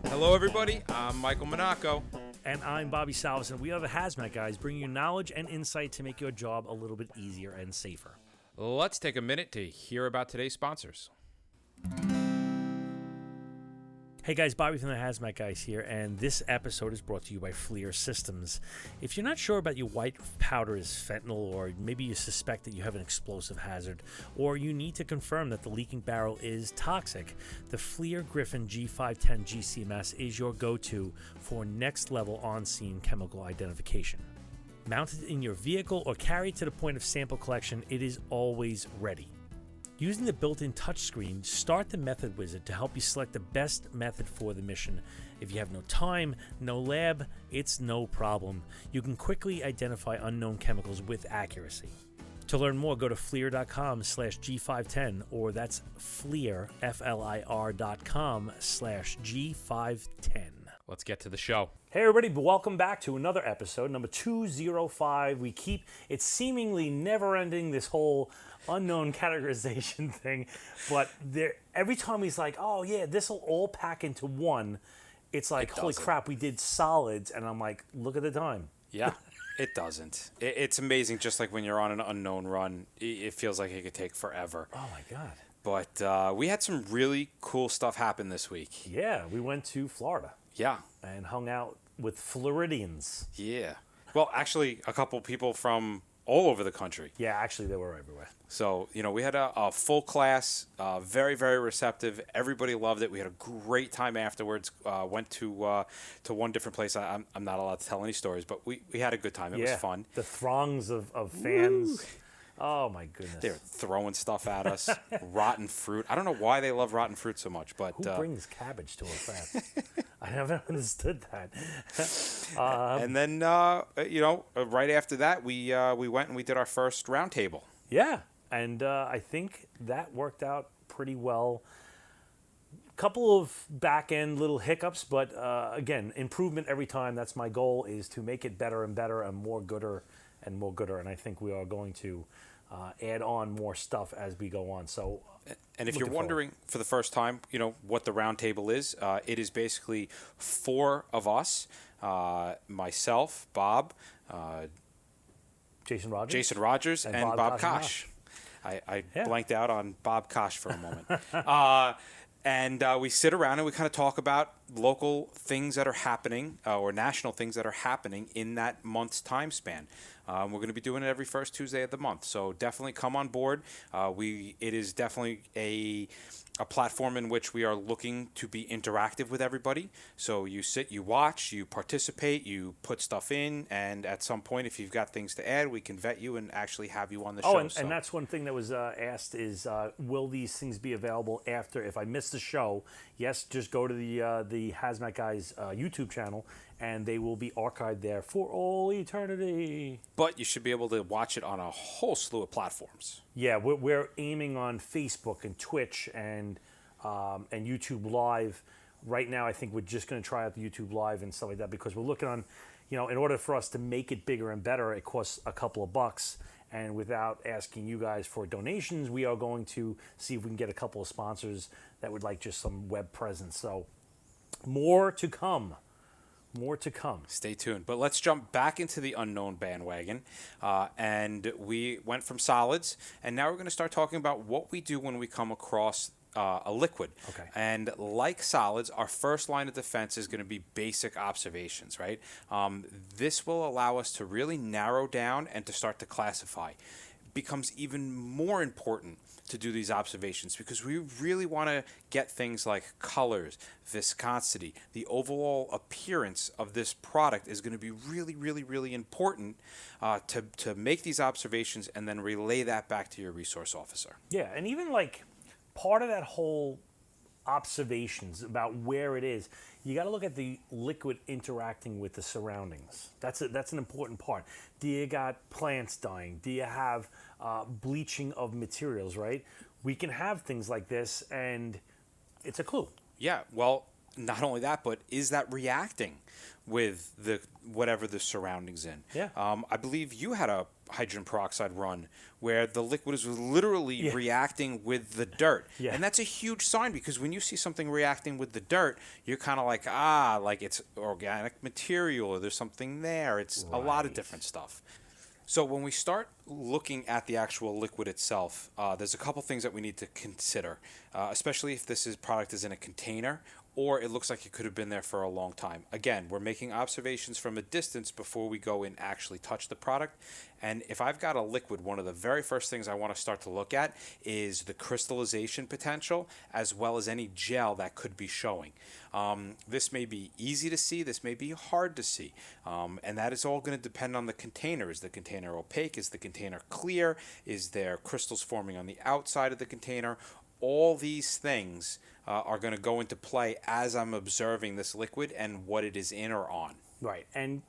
Hello, everybody. I'm Michael Monaco. And I'm Bobby Sal, and we are the Hazmat Guys, bringing you knowledge and insight to make your job a little bit easier and safer. Let's take a minute to hear about today's sponsors. Hey guys, Bobby from the Hazmat Guys here, and this episode is brought to you by FLIR Systems. If you're not sure about your white powder is fentanyl, or maybe you suspect that you have an explosive hazard, or you need to confirm that the leaking barrel is toxic, the FLIR Griffin G510 GCMS is your go-to for next-level on-scene chemical identification. Mounted in your vehicle or carried to the point of sample collection, it is always ready. Using the built-in touchscreen, start the method wizard to help you select the best method for the mission. If you have no time, no lab, it's no problem. You can quickly identify unknown chemicals with accuracy. To learn more, go to FLIR.com/G510, or that's FLIR, FLIR.com/G510. Let's get to the show. Hey everybody, welcome back to another episode, number 205. We keep, it's seemingly never ending, this whole unknown categorization thing, but every time he's like, oh yeah, this will all pack into one, it's like, holy crap, we did solids, and I'm like, look at the time. Yeah, it doesn't. It's amazing, just like when you're on an unknown run, it feels like it could take forever. Oh my God. But we had some really cool stuff happen this week. Yeah, we went to Florida. Yeah. And hung out with Floridians. Yeah. Well, actually, a couple people from all over the country. Yeah, actually, they were everywhere. So, we had a full class, very, very receptive. Everybody loved it. We had a great time afterwards. Went to one different place. I'm not allowed to tell any stories, but we had a good time. It was fun. The throngs of fans. Woo. Oh, my goodness. They were throwing stuff at us. Rotten fruit. I don't know why they love rotten fruit so much, but... Who brings cabbage to a fest? I never understood that. And then, right after that, we went and we did our first roundtable. Yeah, and I think that worked out pretty well. Couple of back-end little hiccups, but again, improvement every time. That's my goal, is to make it better and better and more gooder. And I think we are going to add on more stuff as we go on. So, and if you're wondering for the first time, what the round table is, it is basically four of us, myself, Bob, Jason Rogers, and Bob Kosh. I blanked out on Bob Kosh for a moment. And we sit around and we kind of talk about local things that are happening or national things that are happening in that month's time span. We're going to be doing it every first Tuesday of the month. So definitely come on board. It is definitely a platform in which we are looking to be interactive with everybody. So you sit, you watch, you participate, you put stuff in, and at some point, if you've got things to add, we can vet you and actually have you on the show. And that's one thing that was asked is, will these things be available after, if I miss the show? Yes, just go to the Hazmat Guys YouTube channel, and they will be archived there for all eternity. But you should be able to watch it on a whole slew of platforms. Yeah, we're aiming on Facebook and Twitch and YouTube Live. Right now, I think we're just going to try out the YouTube Live and stuff like that, because we're looking on, in order for us to make it bigger and better, it costs a couple of bucks. And without asking you guys for donations, we are going to see if we can get a couple of sponsors that would like just some web presence. So more to come. More to come. Stay tuned. But let's jump back into the unknown bandwagon. And we went from solids, and now we're going to start talking about what we do when we come across a liquid. Okay. And like solids, our first line of defense is going to be basic observations, right? This will allow us to really narrow down and to start to classify. It becomes even more important to do these observations because we really want to get things like colors, viscosity, the overall appearance of this product is going to be really, really, really important to make these observations and then relay that back to your resource officer. Yeah, and even like part of that whole observations about where it is, you got to look at the liquid interacting with the surroundings. That's an important part. Do you got plants dying? Do you have bleaching of materials, right? We can have things like this, and it's a clue. Yeah, well, not only that, but is that reacting with the whatever the surroundings in? Yeah. I believe you had a hydrogen peroxide run where the liquid is literally reacting with the dirt. Yeah. And that's a huge sign, because when you see something reacting with the dirt, you're kind of like, like it's organic material, or there's something there. It's a lot of different stuff. So when we start looking at the actual liquid itself, there's a couple things that we need to consider, especially if this product is in a container or it looks like it could have been there for a long time. Again, we're making observations from a distance before we go and actually touch the product. And if I've got a liquid, one of the very first things I want to start to look at is the crystallization potential, as well as any gel that could be showing. This may be easy to see, this may be hard to see, and that is all going to depend on the container. Is the container opaque? Is the container clear? Is there crystals forming on the outside of the container? All these things are going to go into play as I'm observing this liquid and what it is in or on. Right. And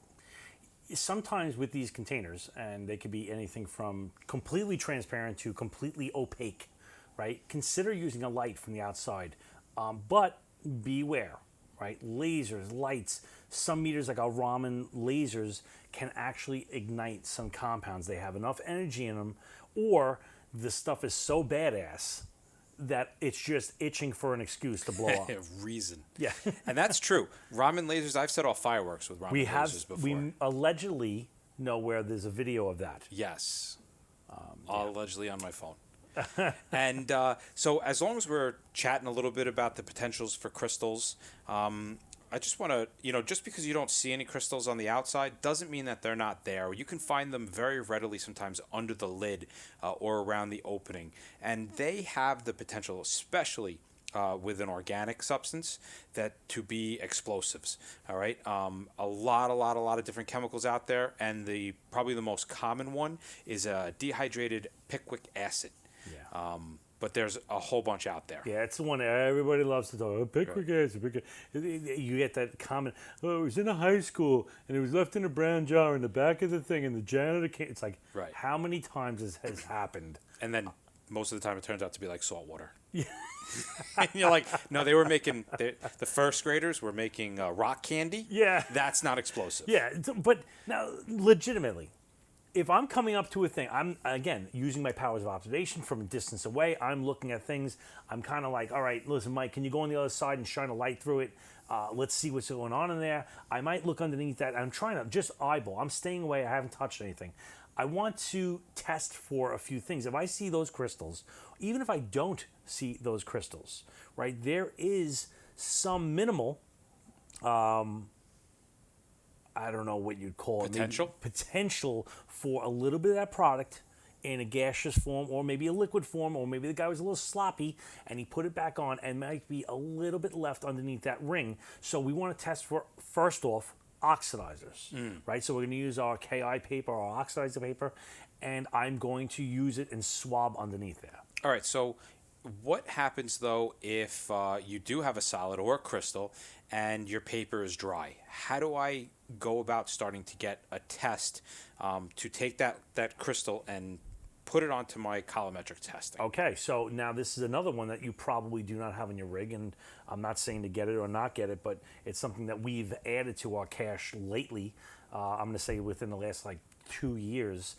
sometimes with these containers, and they could be anything from completely transparent to completely opaque, right? Consider using a light from the outside, but beware, right? Lasers, lights, some meters like our Raman lasers can actually ignite some compounds. They have enough energy in them, or the stuff is so badass that it's just itching for an excuse to blow up. Reason. Yeah. And that's true. Ramen lasers, I've set off fireworks with Ramen lasers before. We allegedly know where there's a video of that. Yes. Allegedly on my phone. And so as long as we're chatting a little bit about the potentials for crystals, I just want to, just because you don't see any crystals on the outside doesn't mean that they're not there. You can find them very readily sometimes under the lid or around the opening. And they have the potential, especially with an organic substance, to be explosives. All right, a lot of different chemicals out there, and probably the most common one is dehydrated picric acid. Yeah. But there's a whole bunch out there. Yeah, it's the one that everybody loves to talk about. Picric acid. You get that comment, it was in a high school, and it was left in a brown jar in the back of the thing, and the janitor came. It's like, how many times has happened? And then most of the time it turns out to be like salt water. Yeah. And you're like, no, they were making, the first graders were making rock candy. Yeah. That's not explosive. Yeah, but now, legitimately, if I'm coming up to a thing, I'm, again, using my powers of observation from a distance away. I'm looking at things. I'm kind of like, all right, listen, Mike, can you go on the other side and shine a light through it? Let's see what's going on in there. I might look underneath that. I'm trying to just eyeball. I'm staying away. I haven't touched anything. I want to test for a few things. If I see those crystals, even if I don't see those crystals, right, there is some minimal I don't know what you'd call it. Potential for a little bit of that product in a gaseous form, or maybe a liquid form, or maybe the guy was a little sloppy and he put it back on, and might be a little bit left underneath that ring. So we want to test for, first off, oxidizers, right? So we're going to use our KI paper, our oxidizer paper, and I'm going to use it and swab underneath there. All right, so what happens, though, if you do have a solid or a crystal and your paper is dry? How do I go about starting to get a test to take that crystal and put it onto my colorimetric testing? Okay, so now this is another one that you probably do not have in your rig, and I'm not saying to get it or not get it, but it's something that we've added to our cache lately. I'm going to say within the last 2 years.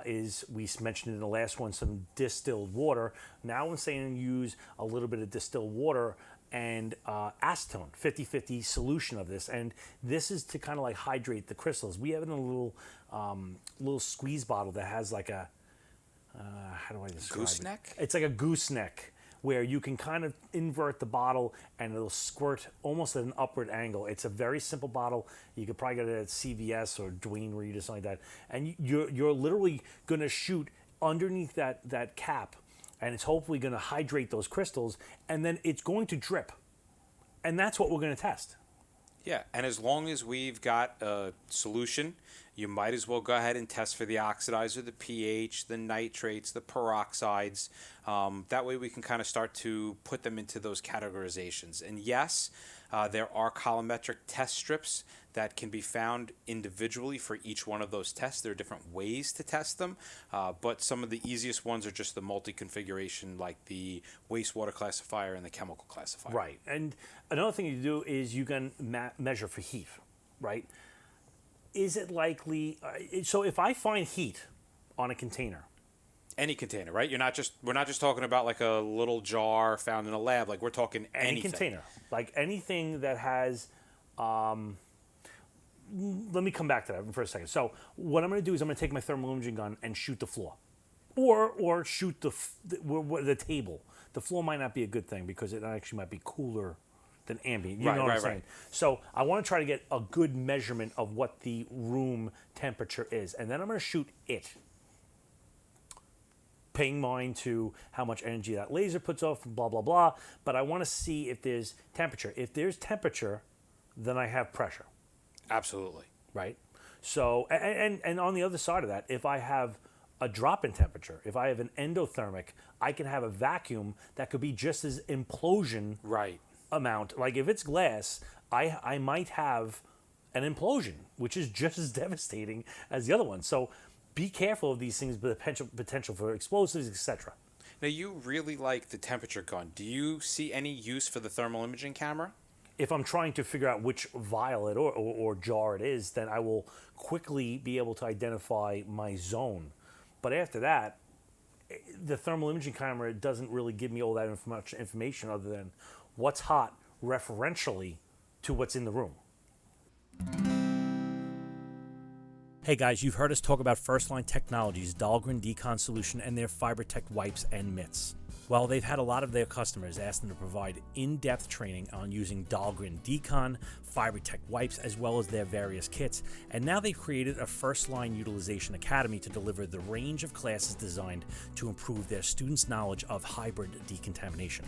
Is we mentioned in the last one some distilled water. Now I'm saying use a little bit of distilled water and acetone, 50-50 solution of this, and this is to kind of hydrate the crystals. We have it in a little squeeze bottle that has like a how do I describe gooseneck? It's like a gooseneck, where you can kind of invert the bottle and it'll squirt almost at an upward angle. It's a very simple bottle. You could probably get it at CVS or Dwayne Reed or something like that. And you're literally going to shoot underneath that cap, and it's hopefully going to hydrate those crystals, and then it's going to drip. And that's what we're going to test. Yeah, and as long as we've got a solution, you might as well go ahead and test for the oxidizer, the pH, the nitrates, the peroxides. That way we can kind of start to put them into those categorizations. And yes, there are colorimetric test strips that can be found individually for each one of those tests. There are different ways to test them, but some of the easiest ones are just the multi-configuration, like the wastewater classifier and the chemical classifier. Right, and another thing you do is you can measure for heat, right? Is it likely, so if I find heat on a container. Any container, right? We're not just talking about like a little jar found in a lab. Like we're talking Any anything. container, like anything that has. Let me come back to that for a second. So what I'm going to do is I'm going to take my thermal imaging gun and shoot the floor, or shoot the table. The floor might not be a good thing because it actually might be cooler than ambient. You know what I'm saying? So I want to try to get a good measurement of what the room temperature is, and then I'm going to shoot it, paying mind to how much energy that laser puts off, blah, blah, blah. But I want to see if there's temperature. If there's temperature, then I have pressure. Absolutely. Right? So, and on the other side of that, if I have a drop in temperature, if I have an endothermic, I can have a vacuum that could be just as implosion amount. Like if it's glass, I might have an implosion, which is just as devastating as the other one. So be careful of these things, the potential for explosives, etc. Now, you really like the temperature gun. Do you see any use for the thermal imaging camera? If I'm trying to figure out which vial or jar it is, then I will quickly be able to identify my zone. But after that, the thermal imaging camera doesn't really give me all that much information other than what's hot referentially to what's in the room. Hey guys, you've heard us talk about First Line Technologies, Dahlgren Decon Solution, and their FiberTech wipes and mitts. Well, they've had a lot of their customers ask them to provide in-depth training on using Dahlgren Decon, FiberTech wipes, as well as their various kits, and now they've created a First Line Utilization Academy to deliver the range of classes designed to improve their students' knowledge of hybrid decontamination.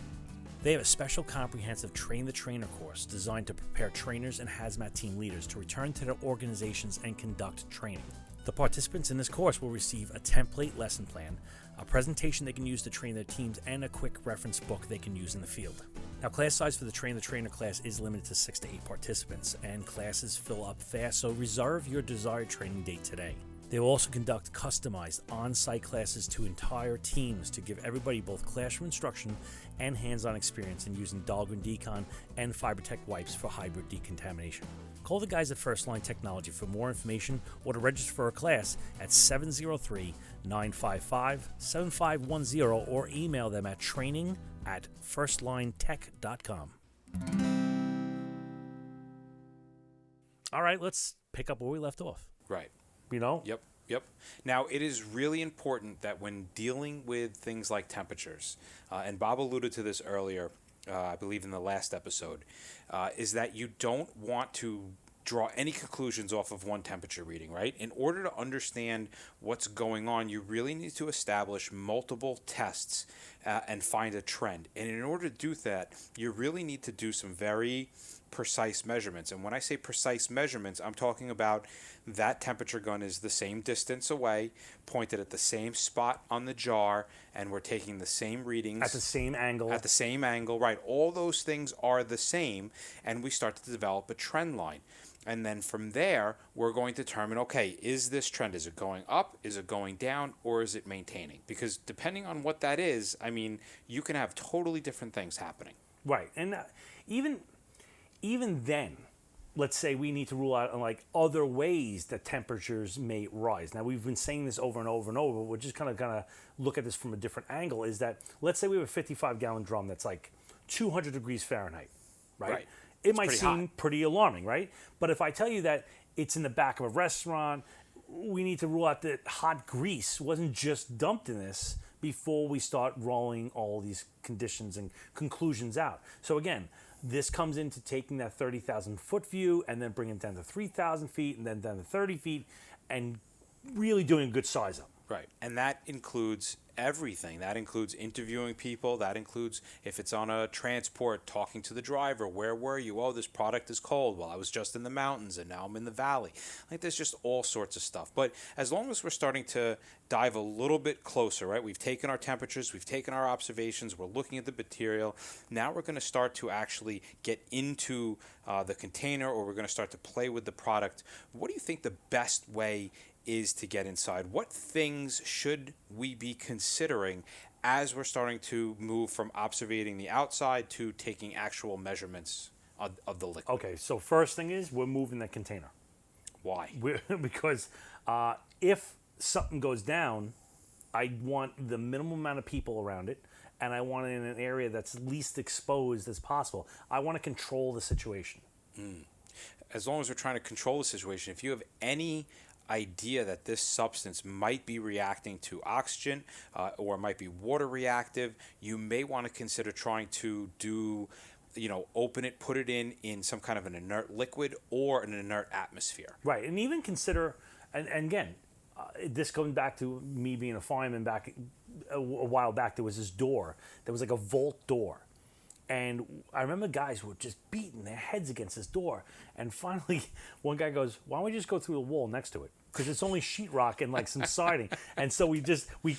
They have a special comprehensive Train the Trainer course designed to prepare trainers and hazmat team leaders to return to their organizations and conduct training. The participants in this course will receive a template lesson plan, a presentation they can use to train their teams, and a quick reference book they can use in the field. Now, class size for the Train the Trainer class is limited to 6 to 8 participants, and classes fill up fast, so reserve your desired training date today. They will also conduct customized on-site classes to entire teams to give everybody both classroom instruction and hands-on experience in using Dahlgren Decon and FiberTech wipes for hybrid decontamination. Call the guys at First Line Technology for more information or to register for a class at 703-955-7510 or email them at training@firstlinetech.com. All right, let's pick up where we left off. Right. You know? Yep. Now, it is really important that when dealing with things like temperatures, and Bob alluded to this earlier, I believe in the last episode, is that you don't want to draw any conclusions off of one temperature reading, right? In order to understand what's going on, you really need to establish multiple tests and find a trend. And in order to do that, you really need to do some very precise measurements. And when I say precise measurements, I'm talking about that temperature gun is the same distance away, pointed at the same spot on the jar, and we're taking the same readings. At the same angle. At the same angle, right. All those things are the same, and we start to develop a trend line. And then from there, we're going to determine, okay, is this trend, is it going up, is it going down, or is it maintaining? Because depending on what that is, I mean, you can have totally different things happening. Right. And even then, let's say we need to rule out like other ways that temperatures may rise. Now, we've been saying this over and over and over. We're just kind of look at this from a different angle. Is that, let's say we have a 55-gallon drum that's like 200 degrees Fahrenheit, right? It might seem pretty alarming, right? But if I tell you that it's in the back of a restaurant, we need to rule out that hot grease wasn't just dumped in this before we start rolling all these conditions and conclusions out. So again, this comes into taking that 30,000 foot view and then bringing it down to 3,000 feet and then down to 30 feet and really doing a good size up. Right. And that includes everything. That includes interviewing people. That includes, if it's on a transport, talking to the driver. Where were you? Oh, this product is cold. Well, I was just in the mountains and now I'm in the valley. Like, there's just all sorts of stuff. But as long as we're starting to dive a little bit closer, right? We've taken our temperatures, we've taken our observations, we're looking at the material. Now we're going to start to actually get into the container, or we're going to start to play with the product. What do you think the best way is to get inside? What things should we be considering as we're starting to move from observing the outside to taking actual measurements of the liquid? Okay, so first thing is we're moving the container. Why? Because if something goes down, I want the minimum amount of people around it, and I want it in an area that's least exposed as possible. I want to control the situation. As long as we're trying to control the situation, if you have any idea that this substance might be reacting to oxygen or might be water reactive, you may want to consider trying to open it, put it in some kind of an inert liquid or an inert atmosphere. Right, and even consider, and again, this goes back to me being a fireman back a while back. There was this door that was like a vault door. And I remember guys were just beating their heads against this door. And finally, one guy goes, why don't we just go through the wall next to it? Because it's only sheetrock and like some siding. And so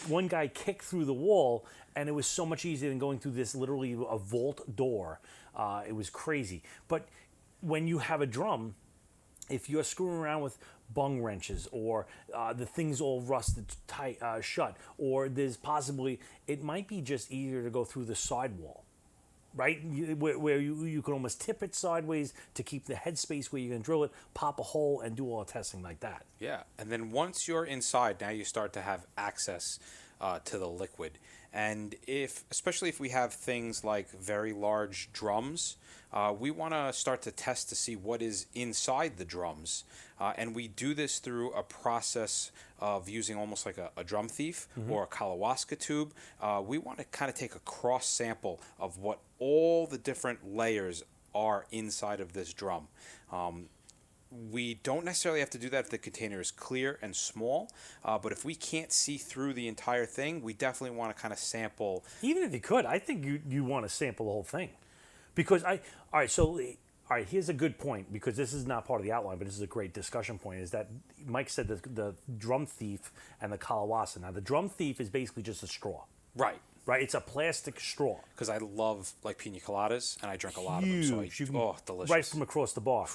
one guy kicked through the wall, and it was so much easier than going through this literally a vault door. It was crazy. But when you have a drum, if you're screwing around with bung wrenches or the thing's all rusted tight, shut, or there's possibly, it might be just easier to go through the sidewall. Right, where you can almost tip it sideways to keep the headspace where you can drill it, pop a hole, and do all the testing like that. Yeah, and then once you're inside, now you start to have access to the liquid. And especially if we have things like very large drums, we want to start to test to see what is inside the drums. And we do this through a process of using almost like a drum thief or a Kalawaska tube. We want to kind of take a cross sample of what all the different layers are inside of this drum. We don't necessarily have to do that if the container is clear and small, but if we can't see through the entire thing, we definitely want to kind of sample. Even if you could, I think you want to sample the whole thing. Because here's a good point, because this is not part of the outline, but this is a great discussion point, is that Mike said the drum thief and the Kalawasa. Now, the drum thief is basically just a straw. Right. Right, it's a plastic straw. Because I love like pina coladas, and I drink a lot of them. So delicious. Right from across the bar.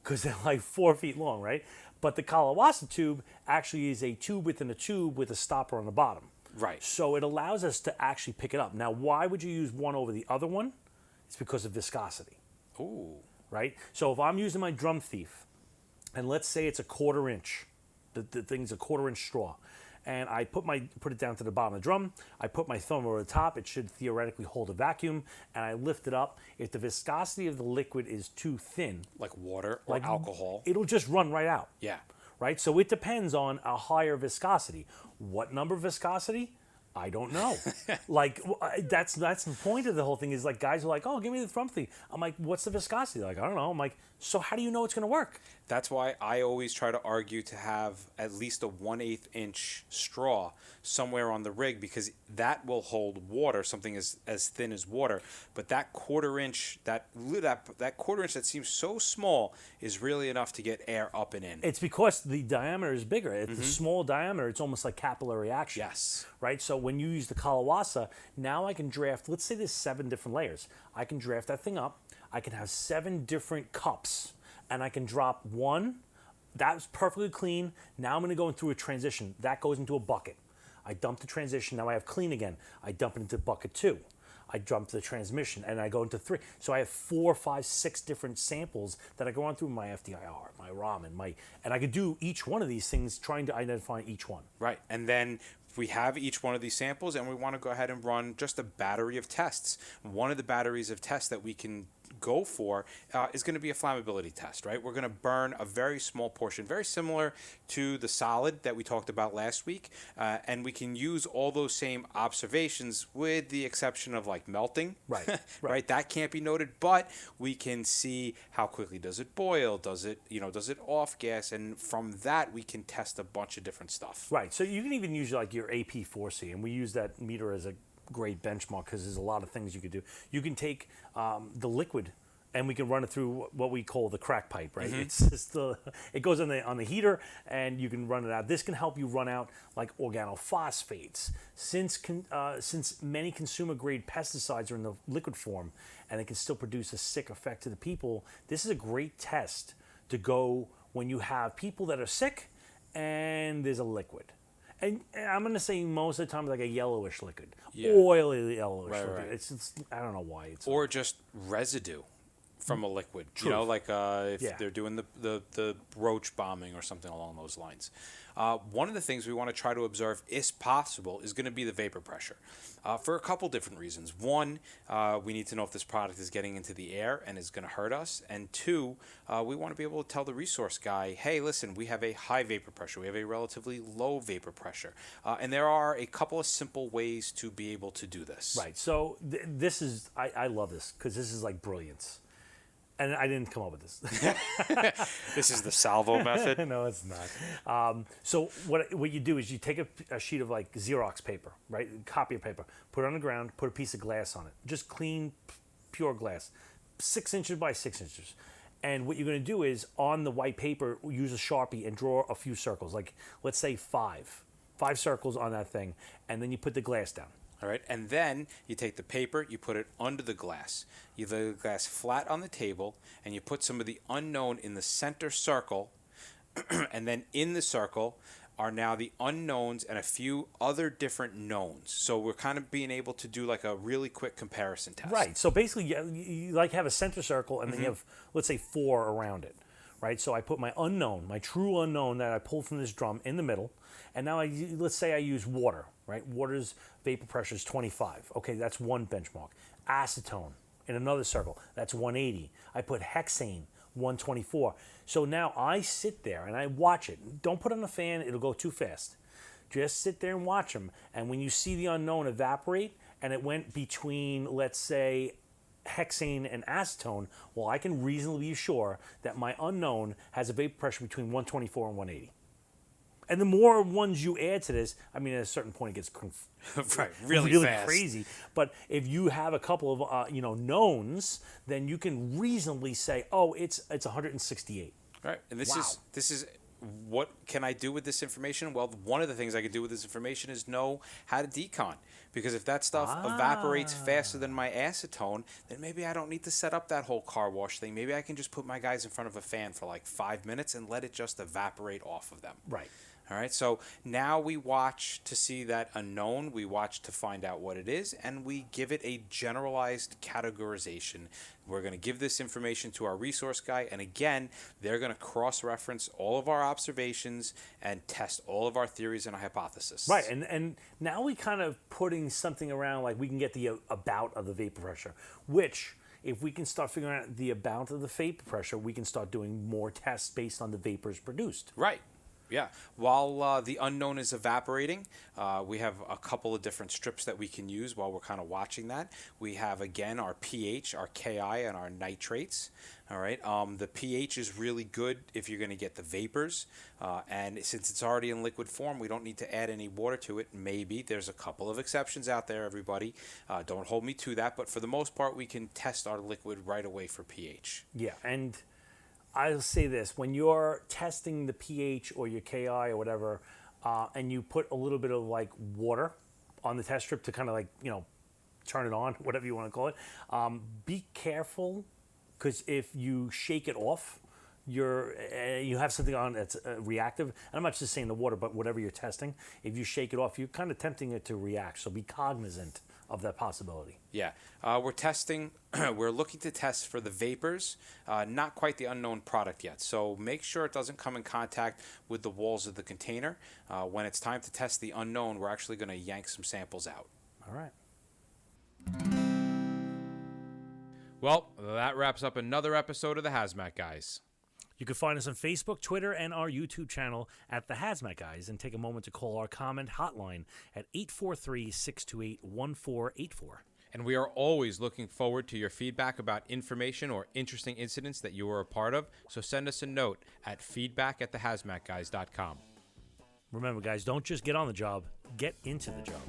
Because they're like 4 feet long, right? But the Kalawasa tube actually is a tube within a tube with a stopper on the bottom. Right. So it allows us to actually pick it up. Now, why would you use one over the other one? It's because of viscosity. Ooh. Right? So if I'm using my drum thief, and let's say it's a 1/4 inch, the thing's a 1/4 inch straw, and I put it down to the bottom of the drum, I put my thumb over the top, it should theoretically hold a vacuum, and I lift it up. If the viscosity of the liquid is too thin, like water or alcohol, it'll just run right out. Yeah. Right? So it depends on a higher viscosity. What number of viscosity? I don't know. That's the point of the whole thing, is like guys are like, oh, give me the drum thief. I'm like, what's the viscosity? Like, I don't know. I'm like, so how do you know it's going to work? That's why I always try to argue to have at least a 1/8 inch straw somewhere on the rig, because that will hold water, something as thin as water. But that 1/4 inch, that 1/4 inch that seems so small is really enough to get air up and in. It's because the diameter is bigger. At the small diameter, it's almost like capillary action. Yes. Right? So when you use the Kalawasa, now I can draft, let's say there's 7 different layers. I can draft that thing up. I can have 7 different cups, and I can drop one. That's perfectly clean. Now I'm going to go through a transition. That goes into a bucket. I dump the transition. Now I have clean again. I dump it into bucket 2. I dump the transmission, and I go into 3. So I have 4, 5, 6 different samples that I go on through my FDIR, my Raman, and I could do each one of these things, trying to identify each one. Right, and then we have each one of these samples, and we want to go ahead and run just a battery of tests. One of the batteries of tests that we can go for is going to be a flammability test, right? We're going to burn a very small portion, very similar to the solid that we talked about last week, and we can use all those same observations with the exception of like melting, right? Right? That can't be noted, but we can see how quickly does it boil, does it off gas, and from that we can test a bunch of different stuff. Right. So you can even use like your AP4C, and we use that meter as a great benchmark because there's a lot of things you could do. You can take the liquid, and we can run it through what we call the crack pipe, right? It's just it goes on the heater, and you can run it out. This can help you run out like organophosphates. Since many consumer grade pesticides are in the liquid form, and they can still produce a sick effect to the people, this is a great test to go when you have people that are sick and there's a liquid. And I'm going to say most of the time like a yellowish liquid, oily yellowish liquid. Right. It's I don't know why it's. Or just residue from a liquid. Truth. Like if they're doing the roach bombing or something along those lines. One of the things we want to try to observe, if possible, is going to be the vapor pressure for a couple different reasons. One, we need to know if this product is getting into the air and is going to hurt us. And two, we want to be able to tell the resource guy, hey, listen, we have a high vapor pressure. We have a relatively low vapor pressure. And there are a couple of simple ways to be able to do this. Right. So this is, I love this because this is like brilliance. And I didn't come up with this. This is the salvo method? No, it's not. So what you do is you take a sheet of like Xerox paper, right? Copy of paper, put it on the ground, put a piece of glass on it. Just clean, pure glass. 6 inches by 6 inches. And what you're going to do is on the white paper, use a Sharpie and draw a few circles. Like, let's say 5 circles on that thing. And then you put the glass down. All right, and then you take the paper, you put it under the glass. You lay the glass flat on the table, and you put some of the unknown in the center circle, and then in the circle are now the unknowns and a few other different knowns. So we're kind of being able to do like a really quick comparison test. Right, so basically you like have a center circle, and then you have, let's say, 4 around it. Right, so I put my unknown, my true unknown that I pulled from this drum in the middle, and now let's say I use water, right? Water's vapor pressure is 25. Okay, that's one benchmark. Acetone in another circle, that's 180. I put hexane, 124. So now I sit there and I watch it. Don't put on the fan, it'll go too fast. Just sit there and watch them. And when you see the unknown evaporate, and it went between, let's say, hexane and acetone, well, I can reasonably be sure that my unknown has a vapor pressure between 124 and 180. And the more ones you add to this, I mean, at a certain point, it gets really fast. Crazy. But if you have a couple of knowns, then you can reasonably say, oh, it's 168. Right, and this is what can I do with this information? Well, one of the things I could do with this information is know how to decon. Because if that stuff evaporates faster than my acetone, then maybe I don't need to set up that whole car wash thing. Maybe I can just put my guys in front of a fan for like 5 minutes and let it just evaporate off of them. Right. All right, so now we watch to see that unknown, we watch to find out what it is, and we give it a generalized categorization. We're going to give this information to our resource guy, and again, they're going to cross-reference all of our observations and test all of our theories and our hypotheses. Right, and now we kind of putting something around like we can get the about of the vapor pressure, which if we can start figuring out the about of the vapor pressure, we can start doing more tests based on the vapors produced. Right. Yeah. While the unknown is evaporating, we have a couple of different strips that we can use while we're kind of watching that. We have, again, our pH, our Ki, and our nitrates. All right. The pH is really good if you're going to get the vapors. And since it's already in liquid form, we don't need to add any water to it. Maybe. There's a couple of exceptions out there, everybody. Don't hold me to that. But for the most part, we can test our liquid right away for pH. Yeah. And I'll say this, when you're testing the pH or your Ki or whatever, and you put a little bit of like water on the test strip to kind of like, turn it on, whatever you want to call it, be careful, because if you shake it off, you have something on that's reactive. And I'm not just saying the water, but whatever you're testing, if you shake it off, you're kind of tempting it to react. So be cognizant of that possibility. Yeah. We're testing, we're looking to test for the vapors, not quite the unknown product yet. So make sure it doesn't come in contact with the walls of the container. When it's time to test the unknown, we're actually going to yank some samples out. All right. Well, that wraps up another episode of the Hazmat Guys. You can find us on Facebook, Twitter, and our YouTube channel at The Hazmat Guys, and take a moment to call our comment hotline at 843-628-1484. And we are always looking forward to your feedback about information or interesting incidents that you were a part of, so send us a note at feedback@thehazmatguys.com. Remember, guys, don't just get on the job, get into the job.